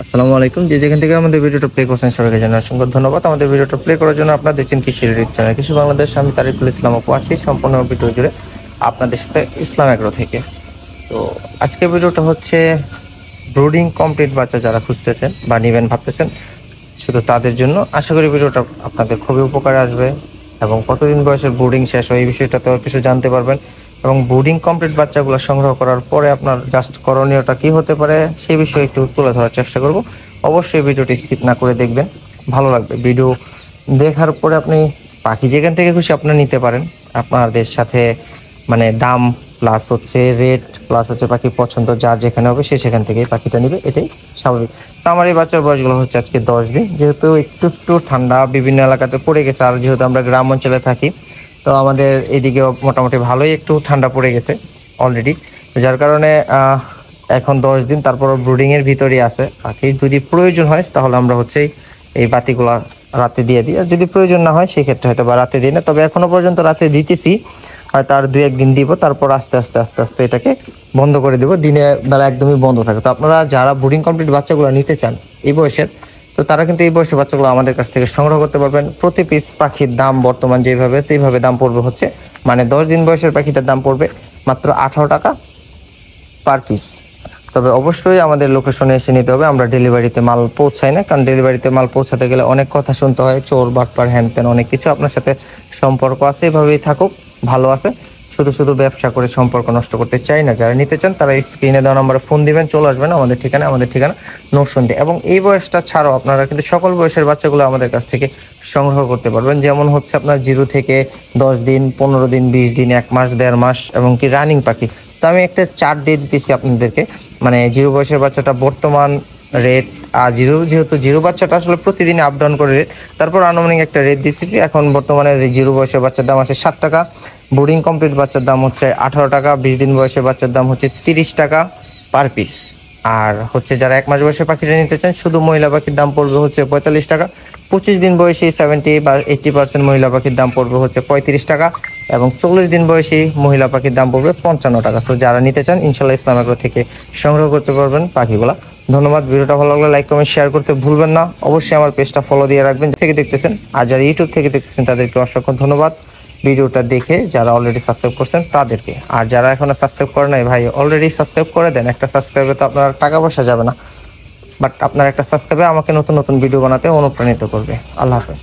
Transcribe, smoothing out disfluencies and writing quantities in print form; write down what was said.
আসসালামু আলাইকুম। যে যেখান থেকে আমাদের ভিডিওটা প্লে করছেন সবাইকে জানাই অসংখ্য ধন্যবাদ। আমাদের ভিডিওটা প্লে করার জন্য আপনারা দেখছেন কৃষি রিলেটেড চ্যানেল কৃষি বাংলাদেশ। আমি তারিকুল ইসলাম আপু আছি সম্পূর্ণ ভিডিও জুড়ে আপনাদের সাথে ইসলাম এগ্রো থেকে। তো আজকের ভিডিওটা হচ্ছে ব্রুডিং কমপ্লিট বাচ্চা যারা খুঁজতেছেন বা নেবেন ভাবতেছেন শুধু তাদের জন্য। আশা করি ভিডিওটা আপনাদের খুবই উপকারে আসবে এবং কতদিন বয়সের ব্রুডিং শেষ হয় এই বিষয়টাতেও কিছু জানতে পারবেন এবং ব্রুডিং কমপ্লিট বাচ্চাগুলো সংগ্রহ করার পরে আপনার জাস্ট করণীয়টা কি হতে পারে সেই বিষয়ে একটু তুলে ধরার চেষ্টা করব। অবশ্যই ভিডিওটি স্কিপ না করে দেখবেন, ভালো লাগবে। ভিডিও দেখার পরে আপনি পাখি যেখান থেকে খুশি আপনার নিতে পারেন আপনাদের সাথে, মানে দাম প্লাস হচ্ছে রেট প্লাস হচ্ছে পাখি পছন্দ যার যেখানে হবে সে সেখান থেকেই পাখিটা নিবে, এটাই স্বাভাবিক। তো আমার এই বাচ্চার বয়সগুলো হচ্ছে আজকে 10 দিন। যেহেতু একটু একটু ঠান্ডা বিভিন্ন এলাকাতে পড়ে গেছে আর যেহেতু আমরা গ্রাম অঞ্চলে থাকি তো আমাদের এদিকে মোটামুটি ভালোই একটু ঠান্ডা পড়ে গেছে অলরেডি, যার কারণে এখন 10 দিন তারপর ব্রুডিং এর ভিতরেই আছে পাখি। যদি প্রয়োজন হয় তাহলে আমরা হচ্ছে এই বাতিগুলা রাতে দিয়ে দিই, আর যদি প্রয়োজন না হয় সেক্ষেত্রে হয়তো বা রাতে দিই না। তবে এখনো পর্যন্ত রাতে দিতেছি, হয়তো আর 2-1 দিন দিব, তারপর আস্তে আস্তে আস্তে আস্তে এটাকে বন্ধ করে দিব। দিনের বেলা একদমই বন্ধ থাকে। তো আপনারা যারা ব্রুডিং কমপ্লিট বাচ্চাগুলো নিতে চান এই বয়সের, তো তারা কিন্তু এই বয়সের বাচ্চাগুলো আমাদের কাছ থেকে সংগ্রহ করতে পারবেন। প্রতি পিস পাখির দাম বর্তমান যেভাবে সেইভাবে দাম পড়বে হচ্ছে, মানে 10 দিন বয়সের পাখিটার দাম পড়বে মাত্র 18 টাকা পার পিস। তবে অবশ্যই আমাদের লোকেশনে এসে নিতে হবে। আমরা ডেলিভারিতে মাল পৌঁছাই না, কারণ ডেলিভারিতে মাল পৌঁছাতে গেলে অনেক কথা শুনতে হয়, চোর বাটপার হ্যান ত্যান অনেক কিছু। আপনার সাথে সম্পর্ক আছে এভাবেই থাকুক, ভালো আছে। শুধু শুধু ব্যবসা করে সম্পর্ক নষ্ট করতে চাই না। যারা নিতে চান তারা স্ক্রিনে দেওয়া নাম্বারে ফোন দিবেন, চলে আসবেন আমাদের ঠিকানা নরসিংদী। এবং এই বয়সটা ছাড়াও আপনারা কিন্তু সকল বয়সের বাচ্চাগুলো আমাদের কাছ থেকে সংগ্রহ করতে পারবেন। যেমন হচ্ছে আপনার 0 থেকে 10 দিন, 15 দিন, 20 দিন, 1 মাস, 1.5 মাস এবং কি রানিং পাখি। তো আমি একটা চার্ট দিয়ে দিতেছি আপনাদেরকে, মানে 0 বয়সের বাচ্চাটা বর্তমান রেট, আর যেহেতু 0 বাচ্চাটা আসলে প্রতিদিন আপ ডাউন করে রেট, তারপর আনুমানিক একটা রেট দিচ্ছি। এখন বর্তমানে 0 বয়সের বাচ্চার দাম আছে 7 টাকা, বোর্ডিং কমপ্লিট বাচ্চার দাম হচ্ছে 18 টাকা, 20 দিন বয়সের বাচ্চার দাম হচ্ছে 30 টাকা পার পিস। আর হচ্ছে যারা 1 মাস বয়সের পাখিটা নিতে চান শুধু মহিলা পাখির দাম পড়বে হচ্ছে 45 টাকা। 25 দিন বয়সী 70 বা 80% মহিলা পাখির দাম পড়বে হচ্ছে 35 টাকা এবং 40 দিন বয়সী মহিলা পাখির দাম পড়বে 55 টাকা। তো যারা নিতে চান ইনশাল্লাহ ইসলাম এগ্রো থেকে সংগ্রহ করতে পারবেন পাখিগুলা। ধন্যবাদ। ভিডিওটা ভালো লাগলে লাইক কমেন্ট শেয়ার করতে ভুলবেন না। অবশ্যই আমার পেজটা ফলো দিয়ে রাখবেন থেকে দেখতেছেন, আর যারা ইউটিউব থেকে দেখতেছেন তাদেরকে অসংখ্য ধন্যবাদ ভিডিওটা দেখে। যারা অলরেডি সাবস্ক্রাইব করছেন তাদেরকে, আর যারা এখনো সাবস্ক্রাইব করে নাই ভাই অলরেডি সাবস্ক্রাইব করে দেন। একটা সাবস্ক্রাইবে তো আপনার টাকা পয়সা যাবে না, বাট আপনার একটা সাবস্ক্রাইবে আমাকে নতুন নতুন ভিডিও বানাতে অনুপ্রাণিত করবে। আল্লাহ হাফেজ।